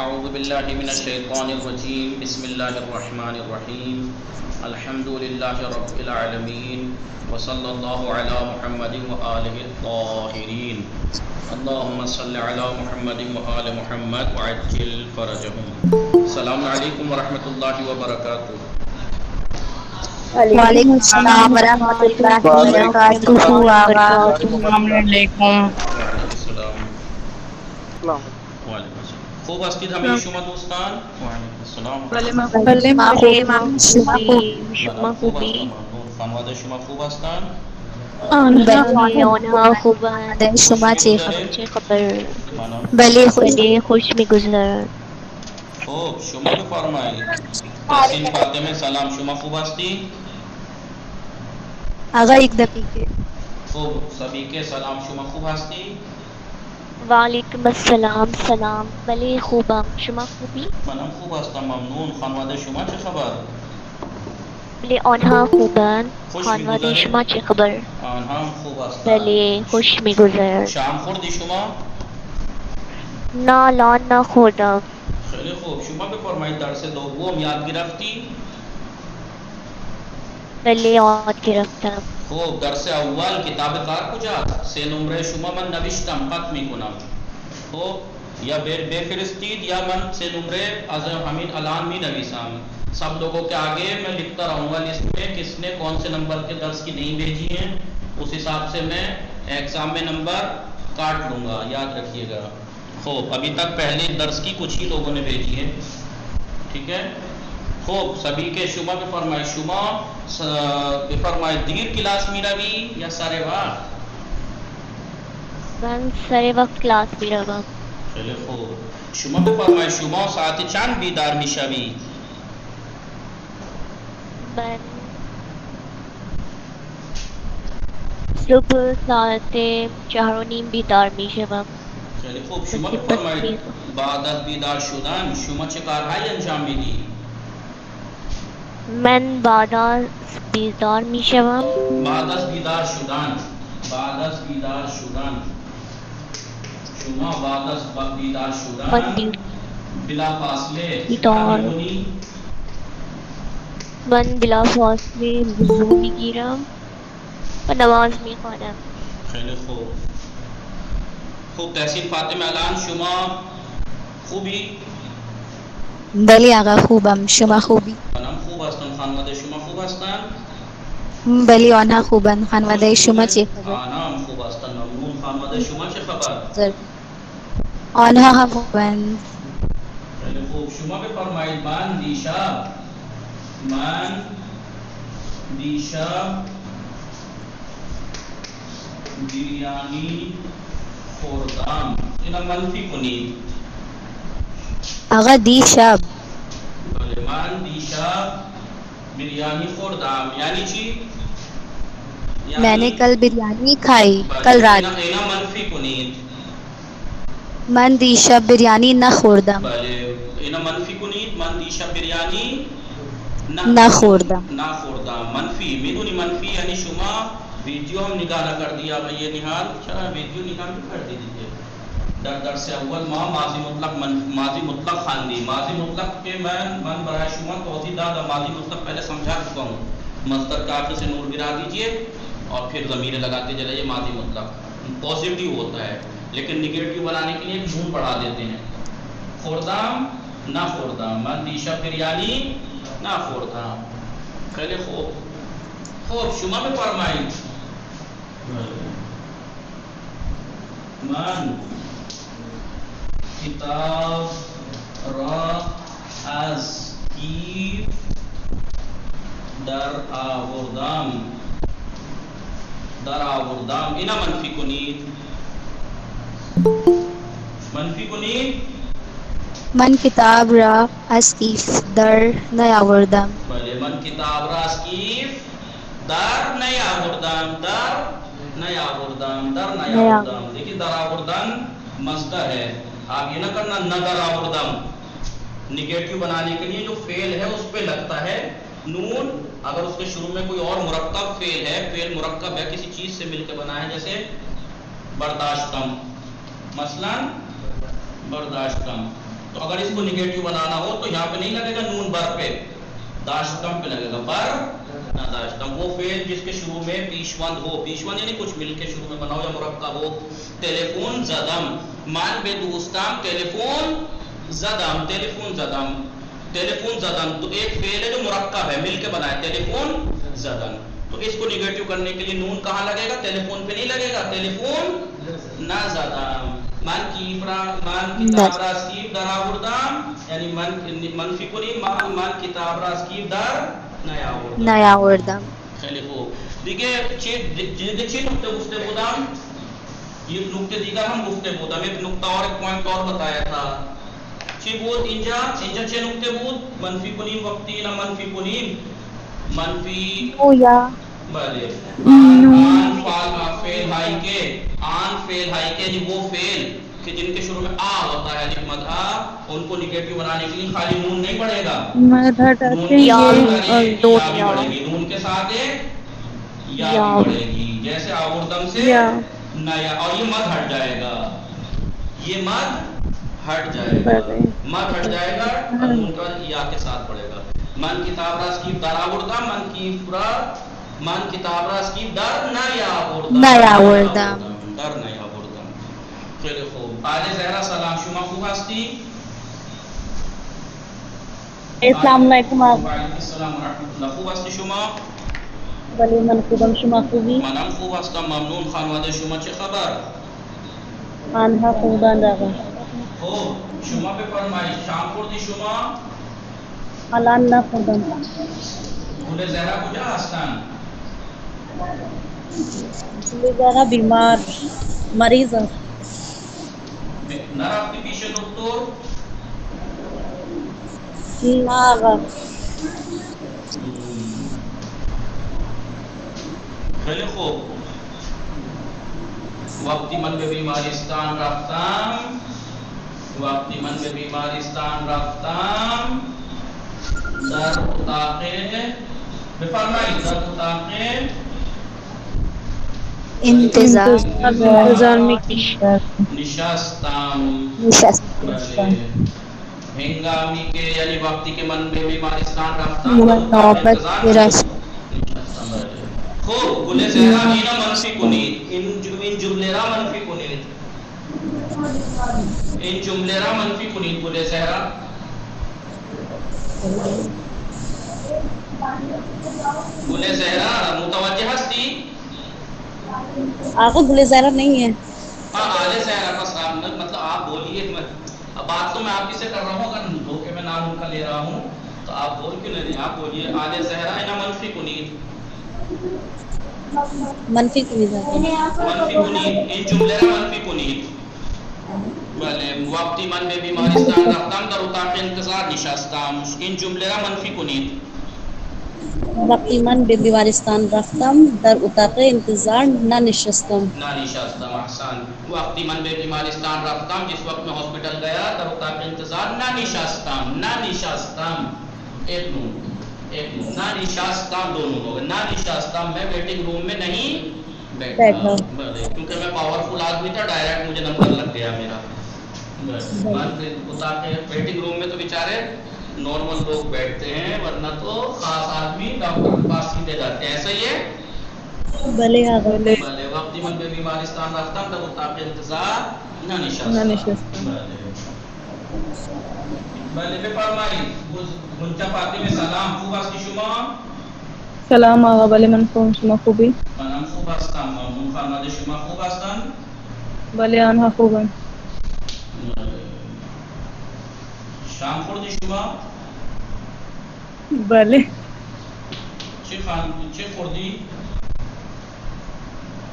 اعوذ باللہ من الشیطان الرجیم بسم اللہ الرحمن الرحیم الحمد للہ رب العالمین وصلی اللہ علی محمد وآلہ الطاہرین اللہم صلی علی محمد وآل محمد وعجل فرجہم. السلام علیکم ورحمۃ اللہ وبرکاتہ. وعلیکم وعلیکم السلام السلام ورحمۃ ورحمۃ اللہ اللہ وعلیکم وبرکاتہ السلام وبرکاتہ آغا. السلام علیکم. وعلیکم السلام. السلام وعلیکم السلام. خوب هستید همه شما دوستان؟ وعلیکم السلام. بله ما بله خوبیم. شما خوب؟ منم خوب هستم ممنون. خانواده شما خوب هستند؟ آنها بله آنها خوبند. خوبند. خوش شما چه میگذره؟ خبر؟ چه خبر؟ منم بله خوش. بله خوش میگذرد. خوب شما بفرمایید. تحسین فاطمه سلام، شما خوب هستی؟ آقا یک دقیقه. خوب سبیکه سلام، شما خوب هستی؟ وعلیکم السلام سلام. بله خوبم. شما خوبی؟ منم خوب هستم ممنون. خانواده شما چه خبر؟ بله آنها خوبند. خوش خانواده میگذره؟ شما چه خبر؟ آنها هم خوب هستند. بله خوش میگذرد. شام خوردی شما؟ نه الان نخوردم. خیلی خوب. شما بفرمایید درس دوم یاد گرفتی؟ بله یاد گرفتم. خوب درس اول کتاب کار کجاست؟ 3 نمره شما من نوشتم خط میکنم. خوب یا بفرستید یا من 3 نمره از همین الان می نویسم. سب لوگوں کے آگے میں لکھتا رہوں گا لسٹ میں کس نے کون سے نمبر کے درس کی نہیں بھیجی ہیں، اس حساب سے میں ایگزام میں نمبر کاٹ لوں گا، یاد رکھیے گا. خوب ابھی تک پہلے درس کی کچھ ہی لوگوں نے بھیجی ہے، ٹھیک ہے. خوب سبھی کے شما بفرمائے، شما بفرمائے دیر کلاس می روی یا سارے وقت؟ من سر وقت کلاس میروم. خیلی خوب. شما بفرمایید شما ساعت چند بیدار میشوی؟ من صبح ساعت 4:30 بیدار میشوم. خیلی خوب. شما بفرمایید بعد از بیدار شدن شما چه کارهایی انجام میدی؟ من بعد از بیدار میشوم. بعد از بیدار شدن، بعد از بیدار شدن شما بعد از بیدار من شدن بلا فاصله بیدار. میکنی؟ من بلا فاصله وضو میگیرم و نماز میخوانم. خیلی خوب. خوب تحسین فاطمه الان شما خوبی؟ بله آقا خوبم. شما خوبی؟ منم خوب هستم. خانواده شما خوب هستن؟ بله آنها خوبند. خانواده شما چه خبر؟ آنها هم خوب هستن ممنون. خانواده شما چه خبر؟ آنها هم خوبند. خیلی خوب. شما بفرمایید من دیشب بریانی خوردم. اینا منفی کنید. آقا دیشب. بله من دیشب بریانی خوردم یعنی چی؟ میں نے کل بریانی کھائی. بله، کل رات. اینا منفی کنید. من دیشب بریانی نخوردم. بله اینا منفی کنید. من دیشب بریانی نخوردم. منفی میدونی منفی یعنی شما ویدیو هم نگاه نکر دیا. یہ نحال چرا ویدیو نگاه بھی کر دیجیے. در درس اول ما ماضی مطلق خواندی. ماضی مطلق کے من برای شما توضیح دادا. ماضی مطلق پہلے سمجھا چکا ہوں. مصدر کا آخر سے نور گرا دیجئے اور پھر ضمیر لگاتے چلے. ماضی مطلق پازیٹیو ہوتا ہے لیکن نگیٹیو بنانے کے لیے ایک نون بڑھا دیتے ہیں. خوردم نہ خوردم. من دیشب بریانی نہ خوردم. خیلی خوب. خوب شما بفرمایید من کتاب را از کیف در آوردم. اینا منفی کنید. منفی کنید. من کتاب را از کیف در نیاوردم. بله من کتاب را از کیف در نیاوردم. دیکھیے در آوردن مصدر ہے. آپ یہ نہ کرنا نہ در آوردم. نگیٹیو بنانے کے لیے جو فعل ہے اس پہ لگتا ہے نون. اگر اس کے شروع میں کوئی اور مرکب فعل ہے، فعل مرکب ہے کسی چیز سے مل کے بنا ہے، جیسے برداشتم، مثلا برداشتم. تو اگر اس کو نگیٹو بنانا ہو تو یہاں پہ نہیں لگے گا نون بر پہ، داشتم پہ لگے گا، بر نہ داشتم۔ وہ فعل جس کے شروع میں پیشوند ہو، پیشوند یعنی کچھ مل کے شروع میں بنا ہو یا مرکب ہو۔ ٹیلیفون زدم، من به دوستم ٹیلیفون زدم، ٹیلیفون زدم، ٹیلیفون زدم تو ایک فعل ہے جو مرکب ہے، مل کے بنا ہے، ٹیلیفون زدم۔ تو اس کو نگیٹو کرنے کے لیے نون کہاں لگے گا؟ ٹیلیفون پہ نہیں لگے گا، ٹیلیفون نہ زدم۔ من کتاب را اسکیب در آوردم، یعنی منفی کنی، من کتاب را اسکیب در نیاوردم۔ نیاوردم۔ خیلی خوب دیگه چی نکته گفته بودم؟ یک نکته دیگر هم گفته بودم، یک نکته اور ایک پوائنٹ اور بتایا تھا، چی بود اینجا چه نکته بود؟ منفی کنیم وقتی نہ منفی کنیم، منفی یا بله آن فعل ہائی کے، آن فعل ہائی کے یعنی وہ فعل کہ جن کے شروع میں آ ہوتا ہے، الف مد آ، ان کو نگیٹو بنانے کے لیے خالی نون نہیں پڑے گا، نون کے ساتھ یا بھی پڑے گی، نون کے ساتھ ایک یا بھی پڑے گی، جیسے آوردم سے نیا، اور یہ مد ہٹ جائے گا، یہ مد ہٹ جائے گا، مد ہٹ جائے گا اور نون کا یا کے ساتھ پڑے گا۔ من کتاب را اسکیب در آوردم، من کتاب را اسکیب در نیاوردم، در نیاوردم۔ خیلی خوب آل زهرا سلام، شما خوب هستی؟ السلام علیکم آپ۔ وعلیکم السلام ورحمۃ اللہ، خوب هستی شما؟ بله من خوبم، شما خوبی؟ منم خوب هستم ممنون. خانواده شما چه خبر؟ آنها خوبند آقا. خب شما بفرمایید شام خوردی شما؟ الان نخوردم. گل زهرا کجا هستن؟ زهرا بیمار مریض است. نرفتی پیش دکتر؟ نه آقا. خیلی خوب وقتی من به بیمارستان رفتم، وقتی من به بیمارستان رفتم در اتاق، بفرمایید در اتاق انتظار میں نشستم، ہنگامی کے یعنی وقتی کے من به بیمارستان رفتم در اتاق انتظار نشستم۔ خوب گل زهرا اینا منفی کنید، این جمله را منفی کنید، این جمله را منفی کنید گل زهرا۔ گل زهرا متوجه هستی؟ آقا گل زهرا نہیں ہے۔ ہاں آل زهرا بس مطلب آپ بولیے، اب بات تو میں آپ ہی سے کر رہا ہوں، اگر دھوکے میں نام ان کا لے رہا ہوں تو آپ بول کیوں نہیں، آپ بولیے آل زهرا اینا منفی کنید، منفی کنید آقا. منفی کنید، این جمله را منفی کنید۔ بله وقتی من به بیمارستان رفتم در اتاق انتظار نشستم، این جمله را منفی کنید۔ وقتی من به بیمارستان رفتم در اتاق انتظار ننشستم. ننشستم، احسن۔ وقتی من به بیمارستان رفتم، جس وقت میں ہاسپٹل گیا در اتاق انتظار ننشستم، ننشستم، ایک نون ننشستم، دونوں ہو گئے، ننشستم میں ویٹنگ روم میں نہیں بیٹھا، کیونکہ میں پاورفل آدمی تھا، ڈائریکٹ مجھے نمبر لگ گیا میرا۔ اتاق ویٹنگ روم میں تو بیچارے نارمل لوگ بیٹھتے ہیں، ورنہ تو خاص آدمی ڈاکٹر کے پاس سیدھے جاتے ہیں، ایسا ہی ہے؟ بلے آقا. بله وقتی من به بیمارستان رفتم در اتاق انتظار ننشستم. بله بفرمایید منچا فاطمه سلام، خوب هستی شما؟ سلام آقا، بله من خوبم، شما خوبی؟ منم خوب هستم ممنون. خانواده شما خوب هستن؟ بله آنها خوبن. شام خوردی شما؟ بله. چه خوردی؟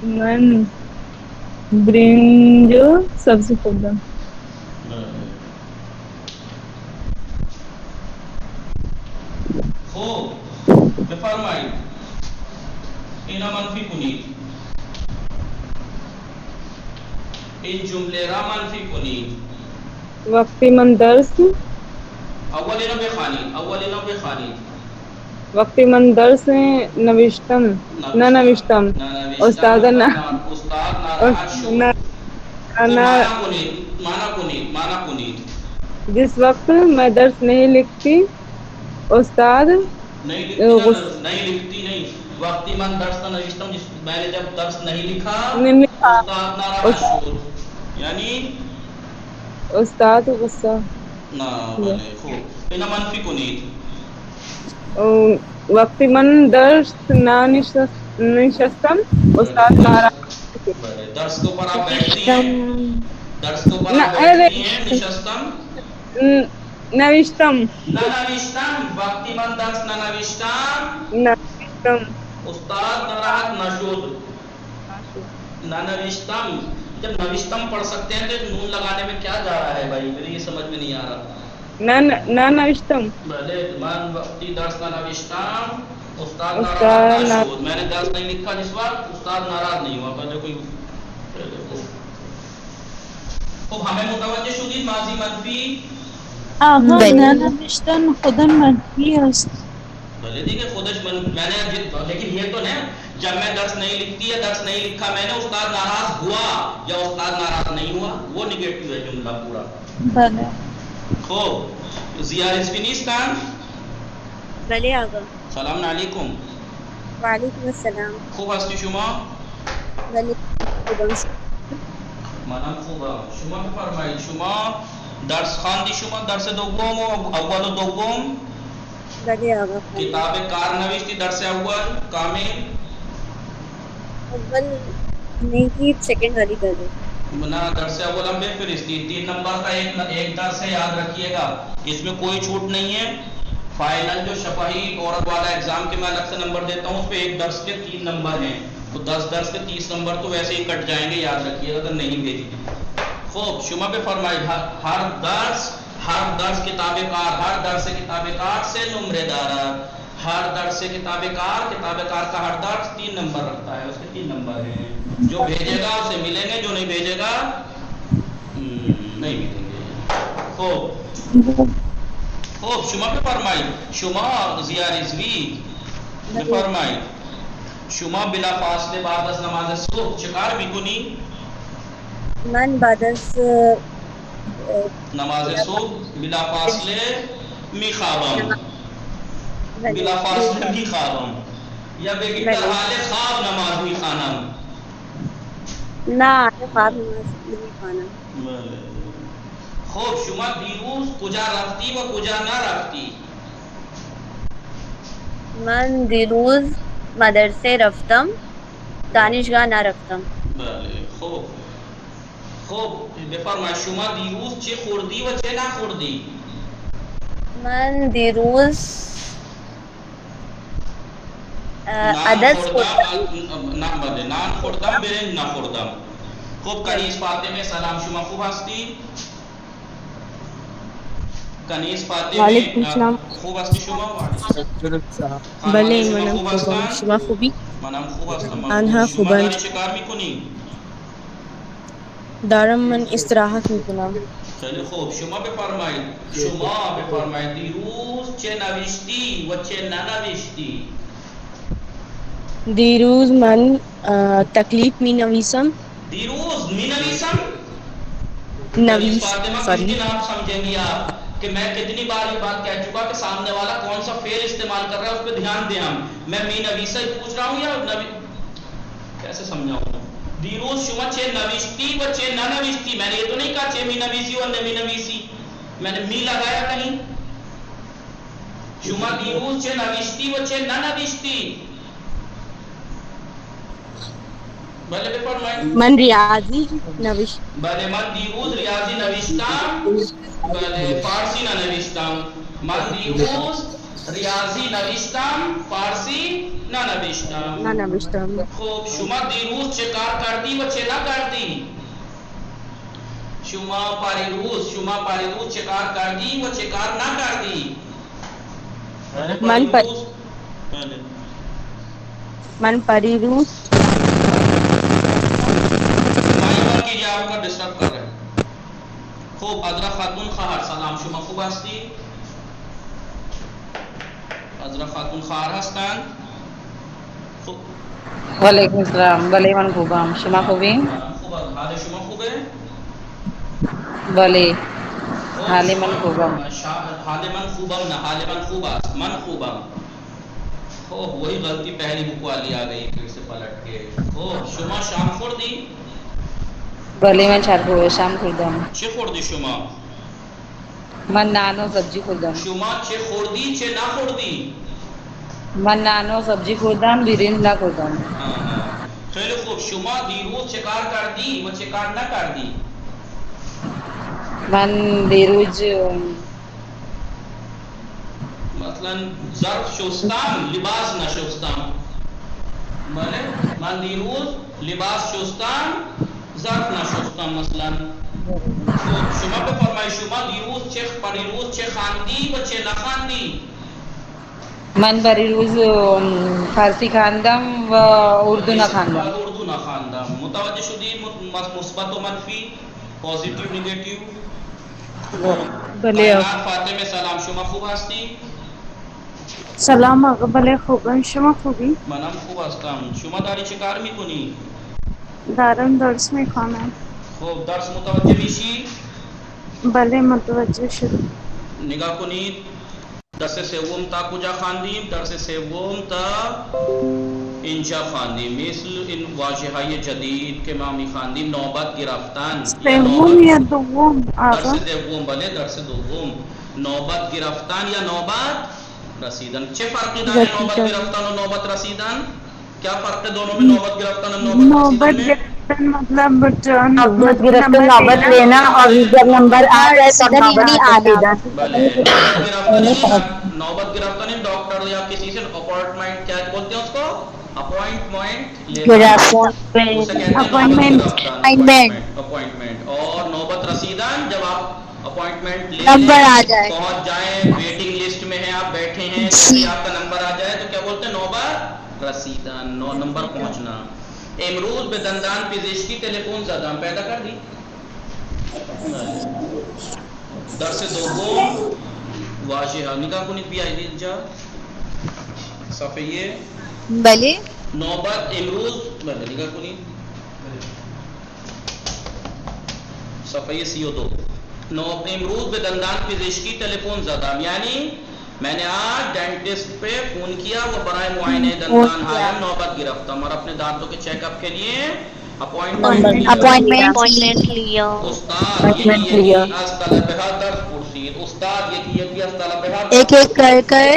من برنج و سبزی خوردم. خوب بفرمایید اینا منفی کنید، این جمله را منفی کنید۔ وقتی من درس اول اینو بخوانید. وقتی من درس نوشتم استاد ناراحت شد، معنی کنید، جس وقت میں درس نہیں لکھتی استاد نہیں لکھتی نا، غصہ نہیں لکھتی نہیں، وقتی من درس نہ نوشتم، جس میں نے جب درس نہیں لکھا نے لکھا استاد ناراض شد، یعنی استاد غصہ نہ کیا بلے خوب اینا منفی کنید. وقتی من درس نہ نشستم بلے استاد درس، ناراض بلے درس کے اوپر آپ بیٹھتی ہیں، نوشتم درس کے اوپر نہ آپ بیٹھتی ہیں نشستم، نوشتم نہ نوشتم، وقتی من درس نہ نوشتم نوشتم استاد ناراحت نشد، نہ نوشتم. جب نوشتم پڑھ سکتے ہیں تو نون لگانے میں کیا جا رہا ہے بھائی، میرے یہ سمجھ میں نہیں آ رہا. نہ نوشتم بھلے من وقتی درس نہ نوشتم استاد ناراحت استاد نشد، میں نے درس نہیں لکھا جس وقت استاد ناراض نہیں ہوا. پہلے کوئی خوب ہمیں متوجہ شدید ماضی منفی. آغا بلی ننوشتن خودم منفی است. بھلے دیکھیں خودش میں نے لیکن یہ تو نہیں جب میں درس نہیں لکھتی یا درس نہیں لکھا میں نے استاد ناراض ہوا یا استاد ناراض نہیں ہوا، وہ نگیٹو ہے جملہ پورا. بلے خوب ضیاء رضوی کان بلے آقا. سلام علیکم. وعلیکم السلام. خوب هستی شما؟ بله خوبم. منم خوبم. شما بفرمایید شما درس خواندی، شما درس دوم و اول و دوم بله آقا. کتاب کار نوشتی، درس اول کامل اول نہیں کی، سیکنڈ والی کر دو. نہ درس اول ہم بفرستی 3 نمبر کا ایک درس ہے، یاد رکھیے گا اس میں کوئی چھوٹ نہیں ہے. فائنل جو شفاہی عورت والا ایگزام کے میں الگ سے نمبر دیتا ہوں، اس پہ ایک درس کے 3 نمبر ہیں، تو 10 درس کے 30 نمبر تو ویسے ہی کٹ جائیں گے، یاد رکھیے گا اگر نہیں بھیجی. خوب شما پہ فرمائید ہر درس کتاب کار، ہر درس کتاب کار سے نمرے دارا، ہر درس کتاب کار کا ہر درس 3 نمبر رکھتا ہے، اس کے 3 نمبر ہیں. جو بھیجے گا اسے ملیں گے، جو نہیں بھیجے گا نہیں ملیں گے. خوب خوب شما پہ فرمائید شما ضیاء رضوی بفرمایید شما بلا فاصله بعد از نماز صبح چکار میکنی؟ من بعد از نماز صبح بلا فاصله میخوابم، بلا فاصله میخوابم، یا بگی در حال خواب نماز میخوانم. نه خواب نماز نمیخوانم. خوب شما دیروز کجا رفتی و کجا نرفتی؟ من دیروز مدرسه رفتم، دانشگاه نرفتم. بله خوب خوب بفرمایید شما دیروز چه خوردی و چه نخوردی؟ من دیروز عدس نان خوردم، برنج نخوردم. خوب کنیز فاطمه سلام، شما خوب هستی؟ کنیز فاطمه وعلیکم السلام. خوب هستی شما؟ بله شما منم خوب خوبم. هستن؟ شما خوبی؟ منم خوب هستم. آنها شما خوبند. داری چه کار میکنی؟ دارم من استراحت میکنم. خیلی خوب شما بفرمایید دیروز چه نوشتی و چه ننوشتی؟ دیروز من تکلیف می نویسم. دیروز می نویسم. کنیز نویس فاطمہ کس دن آپ سمجھیں گی آپ کہ میں کتنی بار یہ بات کہہ چکا کہ سامنے والا کون سا فعل استعمال کر رہا ہے اس پہ دھیان دیں. ہم میں می نویسا پوچھ رہا ہوں یا کیسے سمجھاؤں؟ دیروز شما چه نوشتی و چه ننوشتی، میں نے یہ تو نہیں کہا چه می نویسی و نمی نویسی، میں نے می لگایا کہیں. شما دیروز چه نوشتی و چه ننوشتی؟ بله بفرمایید. من ریاضی نوشت. بله من دیروز ریاضی نوشتم، بله فارسی ننوشتم. من دیروز ریاضی نوشتم، فارسی ننوشتم. خوب شما دیروز چه کار کردی و چه نکردی؟ شما پریروز چه کار کردی و چه کار نکردی؟ من پریروز کیجیے آپ کا ڈسٹرب کر رہے ہیں. خوب عذرا خاتون خواهر سلام، شما خوب هستی؟ عذرا خاتون خواهر هستند؟ وعلیکم السلام. بله من خوبم. شما خوبین؟ خوب حال شما خوبه؟ بله. خوب حالمن خوبم حالمن خوبم نہ حالمن خوبا من خوبم. وہی غلطی پہلی بک والی آ گئی پھر سے پلٹ کے. شما شام خوردی؟ بلے من شام خوردم. چه خوردی شما؟ من نان و سبزی خوردم. شما چه خوردی چه نخوردی؟ من نان و سبزی خوردم، برنج نخوردم. خیلی خوب. شما دیروز چه کار کردی و چه کار نکردی؟ من دیروز مثلا ظرف شستم لباس نشستم. بله من دیروز لباس شستم ظرف نشستم مثلا. شما بفرمایید شما دیروز چه خواندی و چه نخواندی؟ من بریروز فارسی خواندم و اردو نخواندم. اردو نخواندم. متوجه شدی؟ مثبت و منفی، پوزیتیو نیگیتیو. بله کائنات فاطمه سلام، شما خوب هستی؟ سلام آقا. بله خوبم. شما خوبی؟ منم خوب هستم. شما داری چه کار میکنی؟ دارم درس میخوانم. خب درس متوجه میشی؟ بله متوجه شدم. نگاه کنید درس سوم تا کجا خواندیم؟ درس سوم تا اینجا خواندیم. مثل این واژه‌های جدید که ما میخواندیم نوبت گرفتن. سوم یا دوم آقا؟ درس دوم. بله درس دوم. نوبت گرفتن یا نوبت رسیدن. چه فرقی داره نوبت گرفتن و نوبت رسیدن؟ کیا فرق ہے دونوں میں نوبت گرفتن اور نوبت رسیدن میں؟ مطلب نوبت گرفتن نوبت لینا اور جب نمبر آ جائے تب نوبت رسیدن. بھلے نوبت گرفتن ڈاکٹر یا کسی سے اپوائنٹمنٹ کیا بولتے ہیں اس کو؟ اپوائنٹمنٹ لینا. اپوائنٹمنٹ. اور نوبت رسیدن جب آپ اپوائنٹمنٹ لے لیں پہنچ جائیں ویٹنگ لسٹ میں ہیں آپ بیٹھے ہیں آپ کا نمبر آ جائے تو کیا بولتے ہیں؟ نوبت رسیدن. نمبر پہنچنا. امروز به دندان پزشکی تلفن زدم. پیدا کر دی. درس دوم واژه نگاه کنید بیایید اینجا صفحه بله نوبت امروز. بله نگاه کنید صفحه 32. امروز به دندان پزشکی تلفن زدم یعنی میں نے آج ڈینٹسٹ پہ فون کیا وہ برائے معائنے دندان ہایا نوبت گرفتم اور اپنے دانتوں کے چیک اپ کے لیے اپوائنٹمنٹ لیا. استاد یہ از طلبہ درس پرسید. استاد یہ از طلبہ ایک ایک کر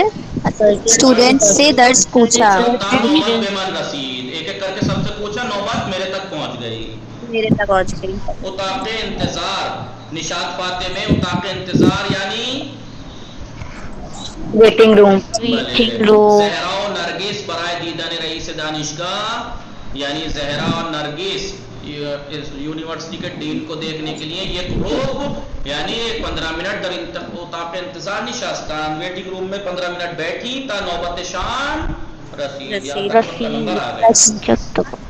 اسٹوڈنٹ سے درس پوچھا. نوبت بے من رسید. ایک ایک کر کے سب سے پوچھا نوبت میرے تک پہنچ گئی. اتاق انتظار. نشاط فاطمہ اتاق انتظار یعنی ویٹنگ روم. زہرا و نرگس برائے دیدن رئیس دانشگاہ یعنی زہرا اور نرگس یونیورسٹی کے ڈین کو دیکھنے کے لیے یہ روز یعنی 15 منٹ در اتاق انتظار نشستان. ویٹنگ روم میں 15 منٹ بیٹھی تا نوبت شان رسید. نمبر آ گئے.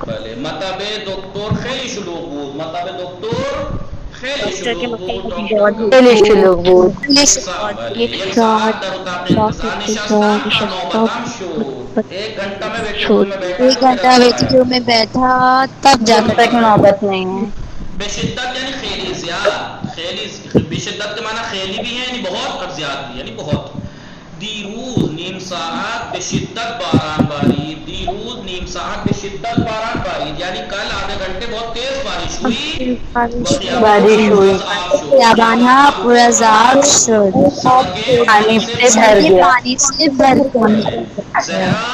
بله مطب دکتر خیلی شلوغ بود. مطب دکتر خیلی شلوغ بود. خیلی شلوغ بود. یک ساعت در اتاق انتظار نشستم تا نوبتم شد. ایک گھنٹہ میں ویٹنگ روم میں بیٹھا تب جا کر تک نوبت نہیں ہے. بشدت یعنی خیلی زیاد. بشدت کے معنی خیلی بھی ہے یعنی بہت اور زیاد بھی یعنی بہت. دیروز نیم ساعت بشدت باران بارید. دیروز نیم ساعت بشدت باران بارید یعنی کل آدھے گھنٹے بہت تیز بارش ہوئی. خیابانہ پورا زاب شد. پانی سے بھر گیا. پانی سے بھر گیا. زہرا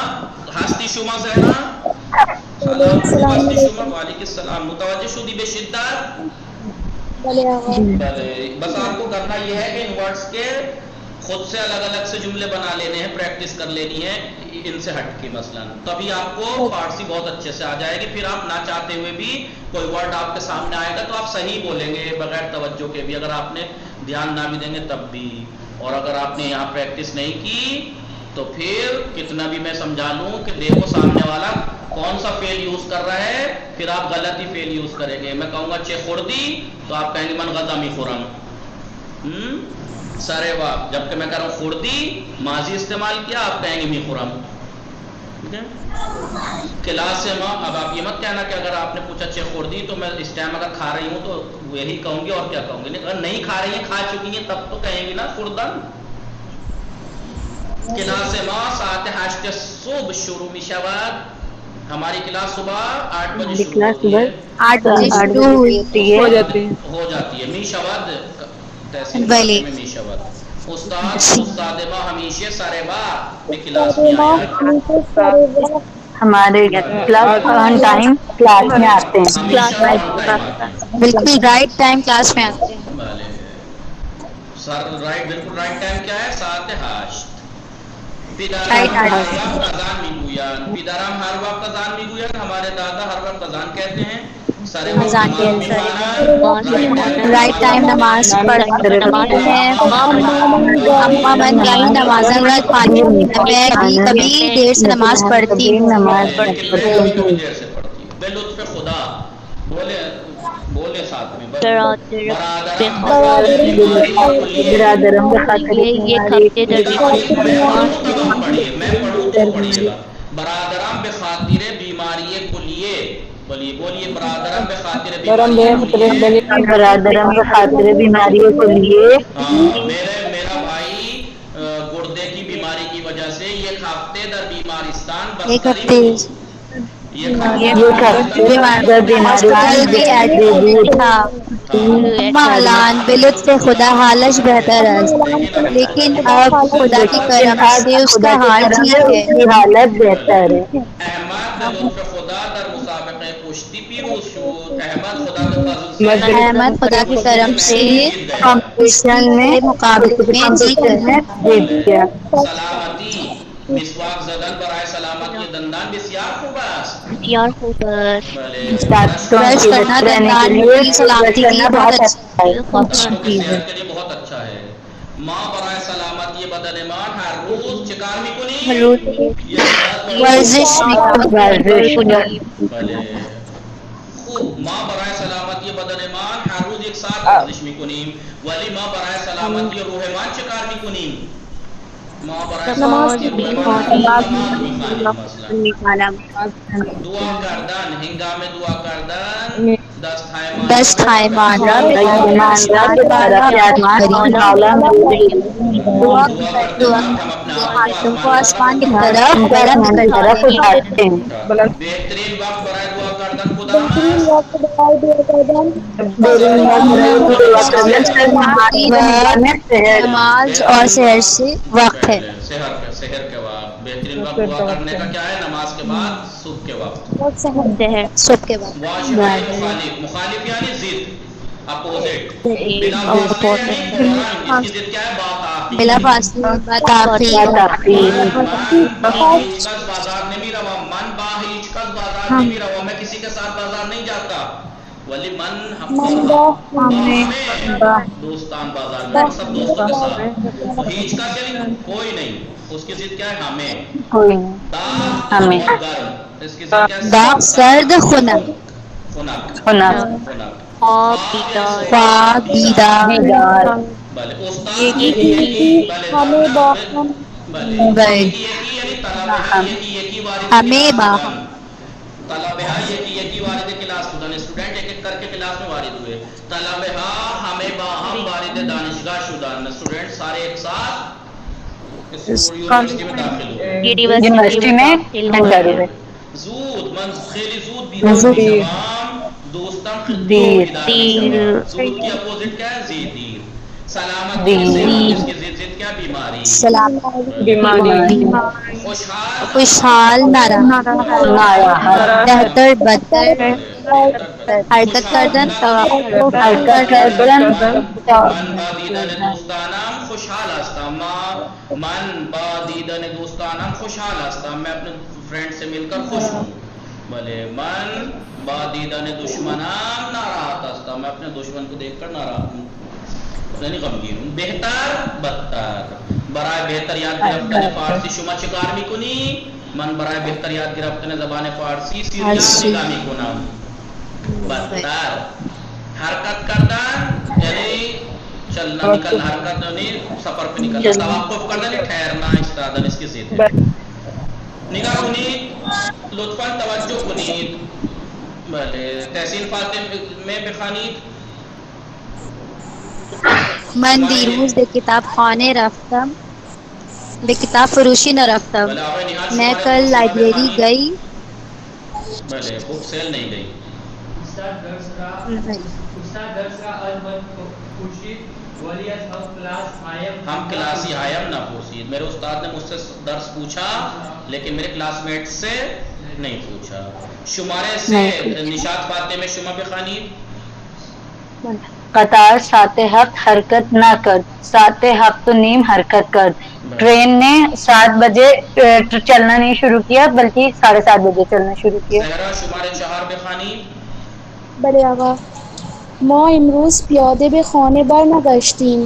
ہستی شما زہرا سلام ہستی شما وعلیکم السلام. متوجہ شدی بشدت؟ بس آپ کو کرنا یہ ہے کہ ان ورڈز کے خود سے الگ الگ سے جملے بنا لینے ہیں پریکٹس کر لینی ہے ان سے ہٹ کے مثلا تبھی آپ کو فارسی بہت اچھے سے آ جائے گی. پھر آپ نہ چاہتے ہوئے بھی کوئی ورڈ آپ کے سامنے آئے گا تو آپ صحیح بولیں گے بغیر توجہ کے بھی. اگر آپ نے دھیان نہ بھی دیں گے تب بھی. اور اگر آپ نے یہاں پریکٹس نہیں کی تو پھر کتنا بھی میں سمجھا لوں کہ دیکھو سامنے والا کون سا فعل یوز کر رہا ہے پھر آپ غلط ہی فعل یوز کریں گے. میں کہوں گا چے خوردی تو آپ کہیں گے من غزامی خورم. سارے واپ جبکہ میں کہہ رہا ہوں خوردی ماضی استعمال کیا آپ کہیں گے می خورم. ٹھیک ہے. کلاس سے ماں، اب آپ یہ مت کہنا کہ اگر آپ نے پوچھا چھ خوردی تو میں اس ٹائم اگر کھا رہی ہوں تو یہی کہوں گی اور کیا کہوں گی. اگر نہیں کھا رہی ہیں، کھا چکی ہیں، تب تو کہیں گی نا خوردن. کلاس ماں ساعت 8 صبح شروع می شود. ہماری کلاس صبح 8 بجے شروع ہوتی ہے. 8 بجے شروع ہوئی. ہو جاتی ہے. ہو جاتی ہے. می شود تحسین بلی. میں می شود. استاد ماں ہمیشہ سارے بار میں کلاس میں آیا. ہمارے کلاس آن ٹائم کلاس میں آتے ہیں. ہمیشہ آن ٹائم آتے ہیں. بالکل رائٹ ٹائم کلاس میں آتے ہیں. بھلے سر رائٹ، بالکل رائٹ ٹائم کیا ہے؟ ساعت 8. پدرم ہر وقت اذان میگویند. پدرم ہر وقت اذان میگویند. ہمارے دادا ہر وقت اذان کہتے ہیں. سارے وقت اذان نماز کہتے میخوانند. رائٹ ٹائم نماز پڑھتے ہیں. اما من گاہی نمازن رات پانی میں بھی کبھی دیر سے نماز پڑھتی کبھی ہوں. نماز لیکن میں پڑھتے کبھی ہیں. دیر سے پڑھتی ہوں. بے لطف خدا. بولے ساتھ میں. برادر برادرم بخاطر بیماری کلیے. برادرم بخاطر یہ بیماری ہفتے میں درمیان پڑھوں تب ہم پڑھیے، میں پڑھوں تو پڑھیے گا. برادرم بخاطر بیماری کلیے. بولیے برادرم بخاطر بیماری کلیے. برادرم بخاطر بیماری کے لیے. میرا بھائی گردے کی بیماری کی وجہ سے ایک ہفتے در بیمارستان ایک بستری ہفتے بود. ایک ہفتے بیماری ہاسپٹل میں ایڈمٹ تھا. اما الان بلطف خدا حالش بہتر ہے، لیکن اب خدا کی لیکن کرم آج سے اس خدا کا کے حال کرم سے ٹھیک اس ہے. کی حالت بہتر ہے. احمد به لطف خدا در مسابقه کشتی پیروز شد. احمد خدا کے فضل سے احمد خدا کی کرم سے جیت گیا. کمپٹیشن میں کے مقابلے میں جیت کمپٹیشن میں جیت گیا. سلامتی مسواک زدن برای سلامتی دندان بسیار خوب است. یار خوبر دانتوں برش کی کرنا رہنے کے دندان لیے کی برش سلامتی کے لیے کرنا بہت بہت اچھا اچھا ہے. دانتوں کی چیز ہے. صحت کے لیے بہت اچھا ہے. ماں برای سلامتی بدن مان ہر روز چکار میکنی. روز یک ساعت ورزش ورزش. ورزش بله خوب. ما برای سلامتی بدن مان هر روز یک ساعت ورزش میکنیم. ولی ما برای سلامتی روح مان چه کار میکنیم؟ ما برای نماز سلامتی روح مان هر روز نماز میخوانیم. مثلا دعا کردن، هنگام دعا کردن دستهای مالا دست به کھائے مانا ایماندار کے طرف آسمان کی مولا دعا دعا کرتے دعا وقت ہم اپنے ہاتھوں کو ہاتھوں آسمان کی کو طرف بلند آسمان کی کرتے طرف ہیں. اٹھاتے ہیں. بہترین وقت برای دعا کردن کدام است؟ بہترین وقت دعا کرنے سے کی نماز و ہنگامے شہر. نماز اور سحر سے وقت ہے. سحر کے وقت. بہترین وقت دعا کرنے کا کیا ہے؟ نماز کے بعد صبح کے وقت. شہر صبح کے بعد. واجبہ مخالف. مخالف یعنی ضد، اپوزٹ. بلا فاصلے یعنی فوراً. اس کی ضد کیا ہے؟ بلا باطاقی. فاصلہ تاخیر. من با هیچ کس بازار نمی روم. من با هیچ کس بازار نمی روم. میں کسی کے ساتھ بازار نہیں جاتا. ولی من دوستان بازار میں، سب دوستوں کے ساتھ. ہیچ کس یعنی کوئی نہیں. اس کی ضد کیا ہے؟ ہمیں. کوئی داغ ہمیں اور گرم. اس کی ضد کیا ہے؟ داغ سرد خنک. ہونا. خواب خواب یعنی بیدار خواب بیدار. دیدار. بلے استاد بلے بلے یکی یعنی طلب ہے. یکی وارد ہمیں کلاس باہم. بودن. طلب ہے یکی وارد کلاس بودن. اسٹوڈنٹ ایک ایک کر کے کلاس میں وارد ہوئے. طلب ہے ہمیں باہم وارد دانشگاہ شدن. اسٹوڈنٹ سارے ایک ساتھ یونیورسٹی میں داخل ہوئے. یونیورسٹی میں انٹر ہوئے. زود من خیلی زود بیدار می شوم. دوستان دیر بیدار می شوم. زود کی اپوزٹ کیا ہے؟ دیر. سلامتی کی صحت. اس کی ضد کیا؟ بیماری. سلام. بیماری. خوشحال ناراحت. بہتر بدتر حرکت کردن حرکت کردن. من با دیدن دوستانم خوشحال هستم. من با دیدن دوستانم خوشحال هستم. میں اپنے فرینڈ سے مل کر خوش ہوں. بلے من با دیدن دشمنام ناراحت هستم. میں اپنے دشمن کو دیکھ کر ناراحت ہوں، یعنی غمگین ہوں. بہتر بدتر. برای بہتر یاد گرفتن فارسی شما چکار میکنی؟ من برای بہتر یاد گرفتن زبان فارسی سیریال نگاه میکنم. بدتر حرکت کردن یعنی چلنا، نکل حرکت یعنی سفر پہ نکلنا. توقف کردن یعنی ٹھہرنا، ایستادن. اس کی ضد ہے. نگاہ کنید لطفاً توجہ کنید. بله تحسین فاطمه بخوانید. من دیروز به کتابخانه رفتم به کتاب فروشی نرفتم. بله آقای نهاد میں شماره کل دو لائبریری بخوانید. گئی. بله بک سیل نہیں گئی. استاد درس کا المن خورشید ولی از ہم کلاس آیم ہم کلاسی آیم نہ پوچھید. میرے استاد نے مجھ سے درس پوچھا لیکن میرے کلاس میٹ سے نہیں پوچھا. شمارے سے نشاط فاطمہ شما بخوانید. قطار 7 حرکت نہ کر 7:07 حرکت کر. ٹرین نے 7 بجے چلنا نہیں شروع کیا بلکہ 7:30 بجے چلنا شروع کیا. زہرا شماره 4 بخوانید. بله آقا. ما امروز پیاده به خانه برنگشتیم.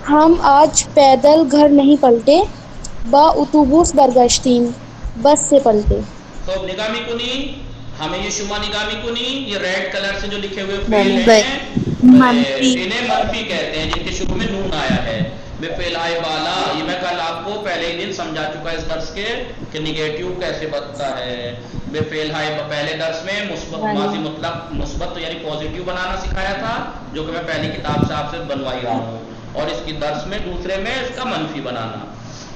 ہم آج پیدل گھر نہیں پلٹے با اتوبوس برگشتیم بس سے پلٹے. خوب نگاہ میکنی ہمیں یہ شما نگاہ میکنی یہ ریڈ کلر سے جو لکھے ہوئے بله. فعل ہیں انہیں منفی کہتے ہیں جن کے شروع میں نون آیا ہے. بے فعل آئے بالا یہ میں کل آپ کو پہلے ہی دن سمجھا چکا اس درس کے کہ نگیٹیو کیسے بنتا ہے. بے فعل آئے پہلے درس میں مثبت ماضی مطلق مثبت یعنی پازیٹیو بنانا سکھایا تھا جو کہ میں پہلی کتاب سے آپ سے بنوائی رہا ہوں اور اس کی درس میں دوسرے میں اس کا منفی بنانا.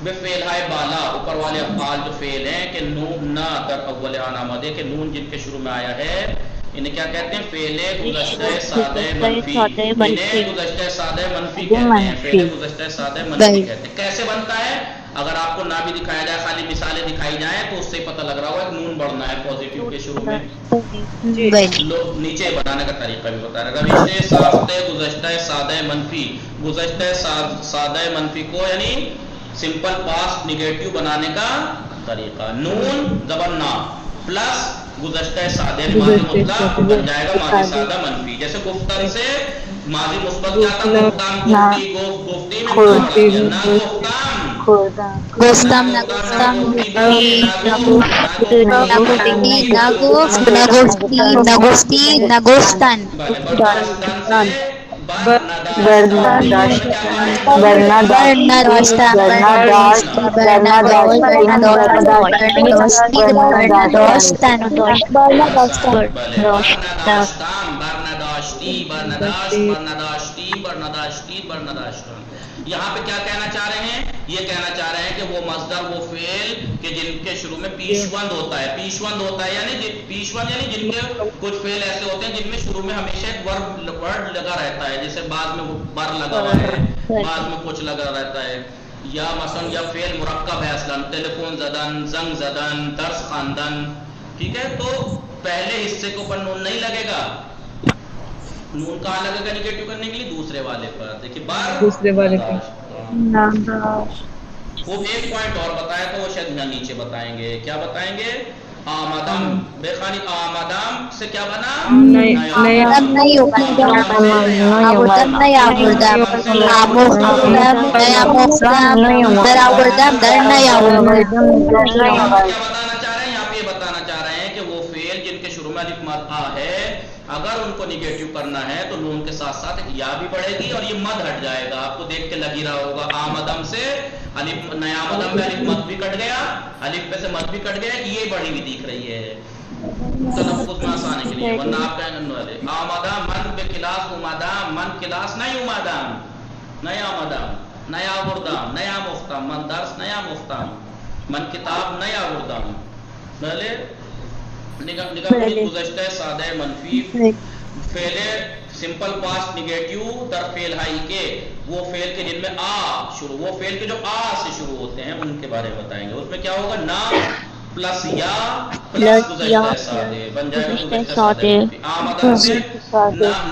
بے فعل ہے بالا اوپر والے افعال جو فعل ہیں کہ نون نہ در اول آن آمدے کہ نون جن کے شروع میں آیا ہے انہیں کیا کہتے ہیں فعل گزشتہ سادہ منفی. انہیں گزشتہ سادہ منفی کہتے ہیں. فعل گزشتہ سادہ منفی کہتے ہیں. کیسے بنتا ہے اگر آپ کو نہ بھی دکھایا جائے خالی مثالیں دکھائی جائیں تو اس سے پتہ لگ رہا ہوگا کہ نون بڑھنا ہے پازیٹیو کے شروع میں. لوگ نیچے بنانے کا طریقہ بھی بتا رہے. روش ساخت گزشتہ سادہ منفی گزشتہ سادہ منفی کو یعنی سمپل پاسٹ نگیٹیو بنانے کا طریقہ. نون زبر نا پلس گزشتہ سادہ ماضی مطلق بن جائے گا ماضی سادہ منفی. جیسے گفتن سے ماضی مثبت کیا تھا گفتام گفتی گفتی میں نہ گفتام گفتم نہ گفتم نہ گفتی نہ گفتن. یہاں پہ کیا کہنا چاہ رہے ہیں یہ کہنا چاہ رہے ہیں کہ وہ مصدر وہ فعل کہ جن کے شروع میں پیشوند ہوتا ہے. پیشوند ہوتا ہے یعنی پیشوند یعنی جن کے کچھ فعل ایسے ہوتے ہیں جن میں شروع میں ہمیشہ ایک ورڈ لگا رہتا ہے. جیسے بعد میں وہ بر لگا ہوا ہے بعد میں کچھ لگا رہتا ہے. یا مثلا یا فعل مرکب ہے اصلا ٹیلیفون زدن زنگ زدن درس خواندن. ٹھیک ہے تو پہلے حصے کے اوپر نون نہیں لگے گا. نون کہاں لگے گا نگیٹیو کرنے کے لیے دوسرے والے پر. دیکھیے بار دوسرے والے پر وہ ایک پوائنٹ اور بتایا تو وہ شاید نیچے بتائیں گے. کیا بتائیں گے؟ آمدم بے خانی آمدم سے کیا بنا اگر ان کو نگیٹیو کرنا ہے تو نون کے ساتھ ساتھ یا بھی بڑھے گی اور یہ مد ہٹ جائے گا. آپ کو دیکھ کے لگ ہی رہا ہوگا آمدم سے الف نیا مدم پہ الف مد بھی کٹ گیا الف پہ سے مد بھی کٹ گیا یہ بڑی ہوئی دکھ رہی ہے تلفظ میں آسانی کے لیے. ورنہ آپ کہیں گے آمدام من بے کلاس امادام من کلاس نہیں امادام نیا مدام نیا وردام نیا مختام من درس نیا مختام من کتاب نیا وردام. بھلے گزشتہ سادہ منفی فعل سمپل پاسٹ نگیٹیو در فعل ہائی کے وہ فعل کے جن میں آ شروع وہ فعل کے جو آ سے شروع ہوتے ہیں ان کے بارے میں بتائیں گے. اس میں کیا ہوگا نا پلس یا پلس گزشتہ سادہ بن جائے گا گزشتہ سادہ. آمدام سے نا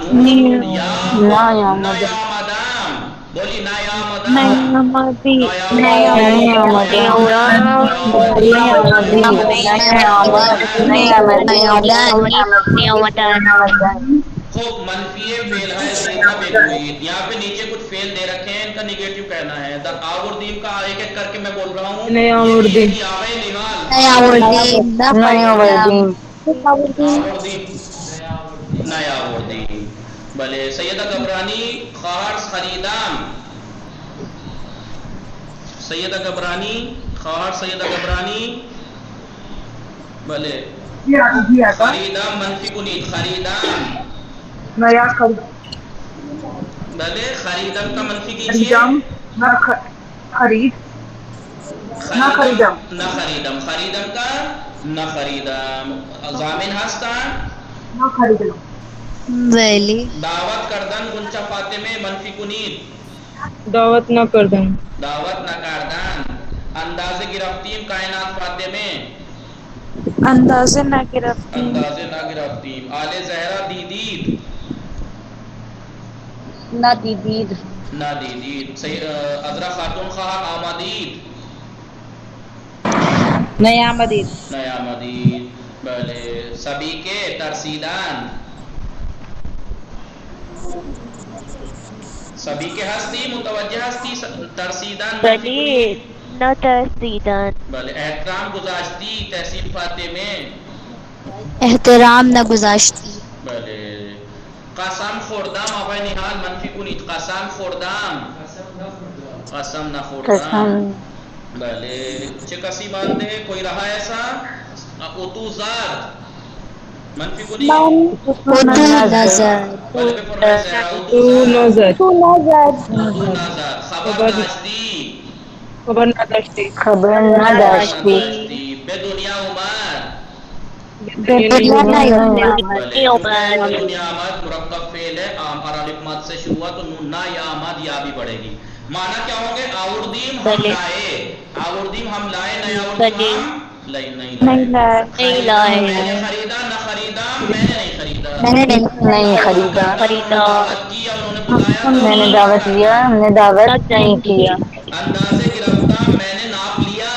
نون یا نیا مدام بولی نیا مدام خوب منفی فعل ہے یہاں پہ نیچے کچھ فعل دے رکھے ہیں ان کا نگیٹیو کہنا ہے. در آوردیم کا ایک ایک کر کے میں بول رہا ہوں. نیا آوردیم بھلے سیدہ گبرانی خارس خریدام سیدہ گبرانی خواہر سیدہ گبرانی بھلے جی آقا خریدم منفی کنید خریدم نیا خرید بھلے خریدم کا منفی کیجئے خریدم نہ خرید نہ خریدم خریدم نہ خریدم خریدم کا نہ خریدم ضامن هستن نہ خریدم بلی دعوت کردن گنچا فاطمه منفی کنید دعوت نہ کردم دعوت نہ کردن اندازه گرفتیم کائنات فاطمه اندازے نہ گرفتیم اندازه نہ گرفتیم آل زہرا دیدید نہ دیدید نہ دیدید عذرا خاتون خواہر آمدید نیامدید نیامدید بلے سبھی کے ترسیدان سبھی کے ہستی متوجہ ہستی ترسیدان منفی بلی کنید نہ ترسیدن بلے احترام گزاشتی تحسین فاطمے احترام نہ گزاشتی بلے قسم خوردم آقای نحال منفی کنید قسم خوردم قسم نہ خوردم قسم بلے چه کسی مانده کوئی رہا ایسا اتو زاد منفی کنید اتو نظر بلے بے فرمائے زہرا اتو تو زاد نظر اتو نظر خبر داشتی خبر نہ داشتی خبر نہ داشتی داشتی بے دنیا عمر دنیا نہیں بلے چونکہ بے دنیا آمد مرکب فعل ہے عربک مد سے شروع ہوا تو نون نہ یا آمد یا بھی بڑھے گی معنی کیا ہوں گے آوردیم ہم لائے آوردیم ہم لائے نئے آوردیم ہم نہیں لائے خریدا میں نے خریدا نہ خریدا میں نے نہیں خریدا میں نے نہیں خریدا خریدا دعوت کی انہوں نے بلایا تو میں نے نہیں دعوت کرنا لیا ہم نے دعوت نہیں کیا اندازے گرفتہ میں نے ناپ لیا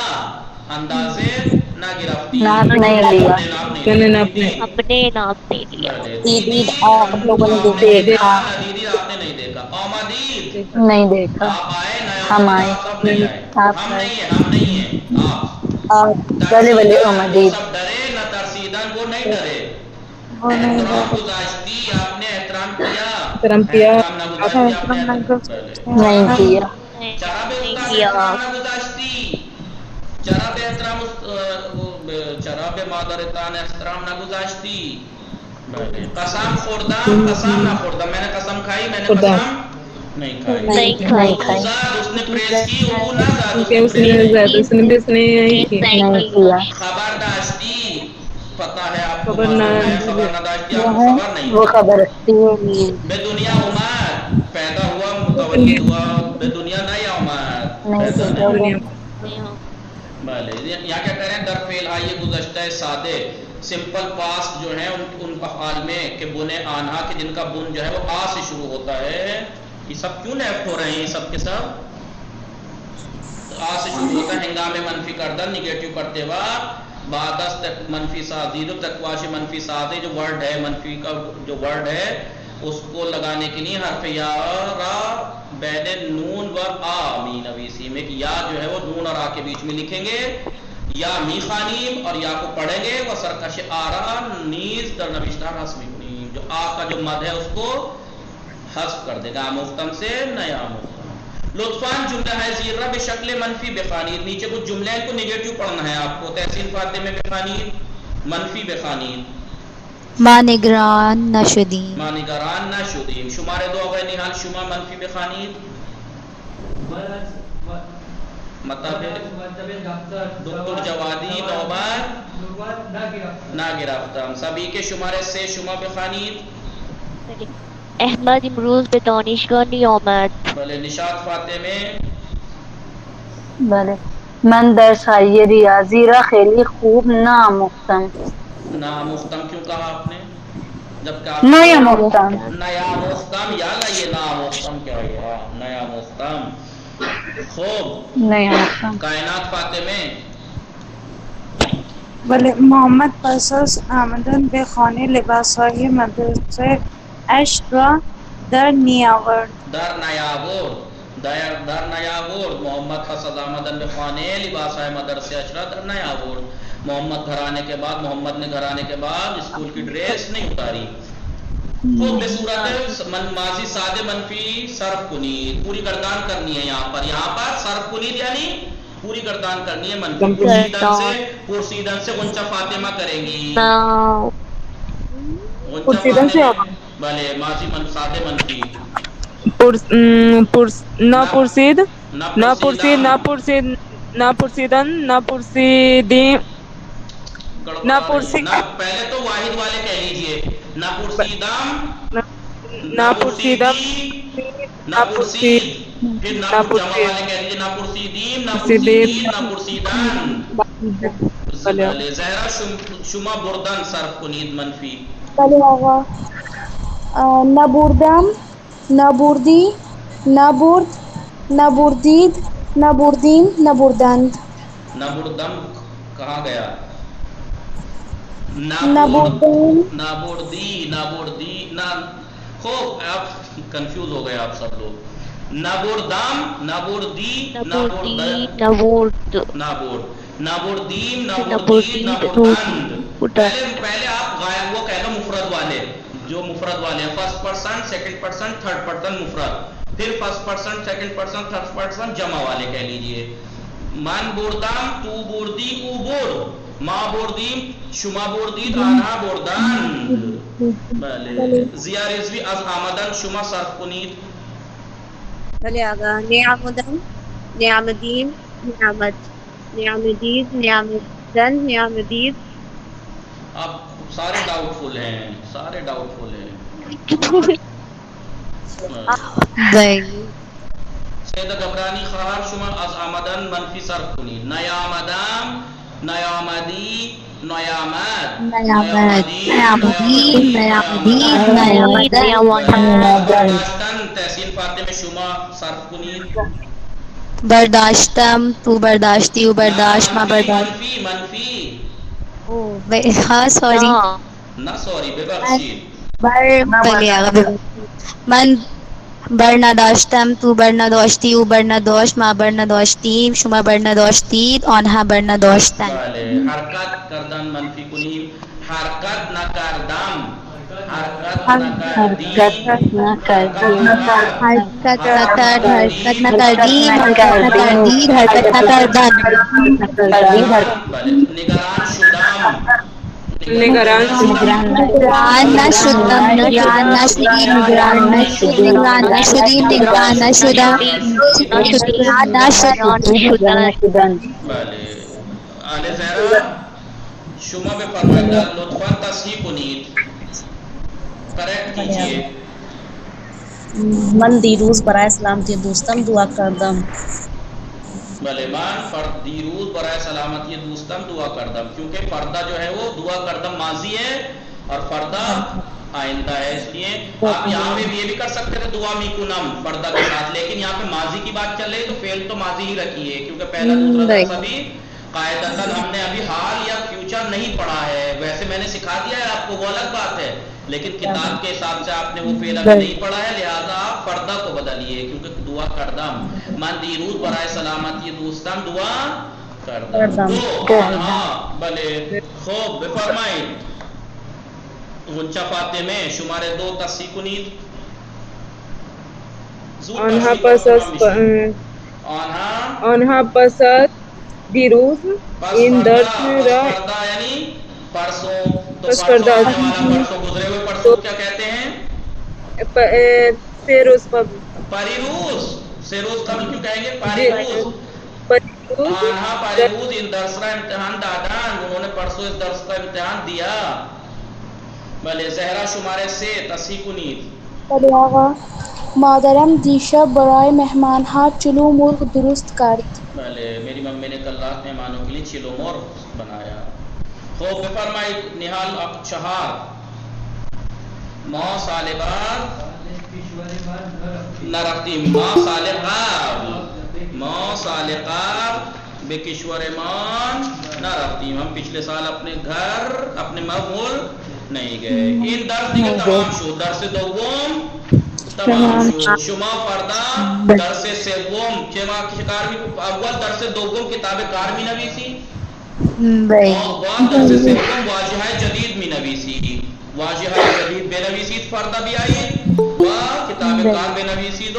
اندازے نہ گرفتی ناپ نہیں لیا اپنے ناپ نہیں میں نے لیا اپنے اپنے نام دے لیا دیدید آپ آپ لوگوں نے نے دیکھا نہ دیدید آپ نے نہیں دیکھا آمدید نہیں دیکھا آپ آئے نیا ہم آمدید آئے آپ سب نہیں آئے آپ ہم آئے نہیں ہیں ہم نہیں ہیں آپ بلے بلے ترسیدن وہ امدید سب ڈرے نہ ترسیدن وہ نہیں ڈرے احترام گزاشتی آپ نے احترام کیا احترام کیا احترام نہ گزاشتی آپ نے نہیں کیا چرا بے نہیں استاد کیا احترام نہ گزاشتی چرا بے احترام چرا بے مادرتان احترام نہ گزاشتی قسم خوردم قسم نہ خوردم میں نے قسم کھائی میں نے قسم نہیں کھائی نہیں نہیں کھائی کھائی زاد اس نے پریس کی اتو نہ زاد اس کہ نے اس پریس نے نہیں زیادہ کی اس نے بھی اس نے نہیں کی نہیں کیا خبرداشتی پتہ ہے آپ کو خبر نہ معلوم ہے خبر نہ داشتی آپ کو خبر نہیں وہ تھی خبر تھی بے دنیا عمر پیدا ہوا متولد ہوا بے دنیا نہیں عمر نہیں پیدا پیدا نہیں ہوا بھلے یہاں کیا کہہ رہے ہیں در فعل آئیے گزشتہ سادے سمپل پاسٹ جو ہیں ان افعال میں کہ بنے آنہا کہ جن کا بن جو ہے وہ آ سے شروع ہوتا ہے یہ سب کیوں لیفٹ ہو رہے ہیں یہ سب کے سب آ سے شروع ہوتا ہے ہنگامے منفی کردن نگیٹو کرتے وقت بادست منفی سازی جو تقواش منفی سازی جو ورڈ ہے منفی کا جو ورڈ ہے اس کو لگانے کے لیے حرف یا را بین نون و آ می نویسی میں کہ یا جو ہے وہ نون اور آ کے بیچ میں لکھیں گے یا می خانیم اور یا کو پڑھیں گے وہ سرکش آرا نیز در نوشتہ حسمی کنیم جو آ کا جو مد ہے اس کو حذف کر دے گا مفتم سے نیا مفتم لطفاً جملہ ہے زیرہ بشکل منفی بخانید نیچے کچھ جملے ہیں کو نگیٹو پڑھنا ہے آپ کو تحسین فاطمہ بخانید منفی بخانید ما نگران نہ شدیم ما نگران نہ شدیم شمار دو اگر نحال شما منفی بخانید مطلب دکتر جوادی نوبت نہ گرفتم سبھی کے شمارے سے شما بخانید احمد امروز به دانشگاه نیامد بلے نشاط فاطمه بله من درس های ریاضی را خیلی خوب نآموختم نامختم کیوں کہا آپ نے جبکہ آپ نیاموختم نیا مختم یا یہ نامختم کیا ہوا نیا مختم خوب نیاموختم کائنات فاطمه ولی محمد پس از آمدن به خانه لباسهای مدرسه اش را در نیاورد در نیاورد در نیاورد محمد پس از آمدن به خانه لباس های مدرسه اشرا در نیاورد محمد گھر آنے کے بعد محمد نے گھر آنے کے بعد اسکول کی ڈریس نہیں اتاری خوب بے صورت ماضی سادے منفی صرف کنید پوری گردان کرنی ہے یہاں پر صرف کنید یعنی پوری گردان کرنی ہے منفی. پرسیدن سے غنچہ فاطمہ کریں گی. غنچہ فاطمہ بھلے ماضی سادے منفی. نہ پرسید نہ پرسید نہ پرسید نہ پرسیدن نہ پرسیدیں نہ پرسید. پہلے تو واحد والے کہہ لیجئے. نہ پرسیدم نہ پرسیدم نہ پرسید. پھر نہ جمع والے کہہ لیجئے. نہ پرسیدیم نہ پرسیدین نہ پرسیدن. زہرا شما بردن صرف کنید منفی. بلے آغا نہ بردم نہ بردی نہ برد نہ بردید نہ بردیم نہ بردند. نہ بردم کہاں گیا؟ نہ بردم نہ بردی نہ بردی نہ. خوب آپ کنفیوز ہو گئے آپ سب لوگ. نہ بردم نہ بردی نہ برد نہ برد نہ بردیم نہ بردید نہ بردند. پہلے آپ غائب وہ کہہ لو مفرد والے جو مفرد والے ہیں. First person second person third person مفرد. پھر first person second person third person جمع والے کہہ لیجئے. من بردم تو بردی او برد. ما بردیم شما بردید آنها بردند. بله. ضیا رضوی از آمدن شما صرف کنید. بلے آقا نعمدن نعمدیم نعمت نعمدید نعمدن نعمدید. اب سارے ڈاؤٹ فل ہیں سارے ڈاؤٹ فل ہیں. سیدہ گبرانی خواہر شما از آمدن منفی صرف کنید. نیامدم نیامدی نیامد برداشتن تحسین فاطمہ شما صرف کنید. برداشتم تو برداشتی او برداشت ما برداشت. منفی ہاں سوری نہ سوری ببخشید. من برنا داشتم تو برنا داشتی او برنا داشت ما برنا داشتیم شما برنا داشتید آنها برنا داشتند. بله. حرکت کردن منفی کنیم. حرکت نکردم حرکت نکردیم حرکت نکرد حرکت نکردیم حرکت نکردید حرکت نکردن. نگران شدم نگران نگران نشدم نگران نشدیم نگران نشد نگران نشدیم نگران نشدم نگران نشدن. بله. آل زهرا شما بفرمایید لطفاً تصحیح کنید کریکٹ کیجئے. من دیروز برائے سلامتی دوستم دعا کردم. بھلے من دیروز برائے سلامتی دوستم دعا کردم. کیونکہ فردہ جو ہے وہ دعا کردم ماضی ہے اور فردہ آئندہ ہے. اس لیے آپ یہاں پہ بھی یہ بھی کر سکتے تھے دعا میکنم فردہ کے ساتھ. لیکن یہاں پہ ماضی کی بات چل رہی تو فعل تو ماضی ہی رکھیے. کیونکہ پہلا دوسرا درس ابھی قاعدتاً ہم نے ابھی حال یا فیوچر نہیں پڑھا ہے. ویسے میں نے سکھا دیا ہے آپ کو وہ الگ بات ہے. لیکن کتاب کے حساب سے آپ نے وہ فعل ابھی نہیں پڑھا ہے. لہٰذا آپ فردہ کو بدلیے. کیونکہ دعا کردم من دیروز برائے سلامتی دوستم دعا کردم. ہاں بلے. خوب بفرمائید غنچہ فاطمه شماره 2 تصحیح کنید. آنها پس از دیروز این درس را یعنی پرسوں تو پرسوں گزرے ہوئے پرسوں کیا کہتے ہیں؟ سیروز پریروز. سیروز قبل کیوں کہیں گے؟ پریروز. آنها پریروز ان درس را امتحان دادن. انہوں نے پرسوں اس درس کا امتحان دیا. بله. زهرا شماره 3 تصحیح کنید. بله آقا مادرم دیشب برای مهمان ها چلو مرغ درست کرد. بله. میری ممی نے کل رات مہمانوں کے لیے چلو مرغ بنایا. خوب بفرمائید نہال 4 ما سال بعد نہ رفتیم. ما سال قبل بے کشورمان نہ رفتیم. ہم پچھلے سال اپنے گھر اپنے مقبول نہیں گئے. این درس دیگه تمام شد. درس دوم تمام شد. شما فردا درس سوم شما اول درس دوم کتاب کار می نویسی و درس سوم واجهه جدید می نویسی. واجهه جدید بنویسید فردا بیایید و کتاب کار بنویسید و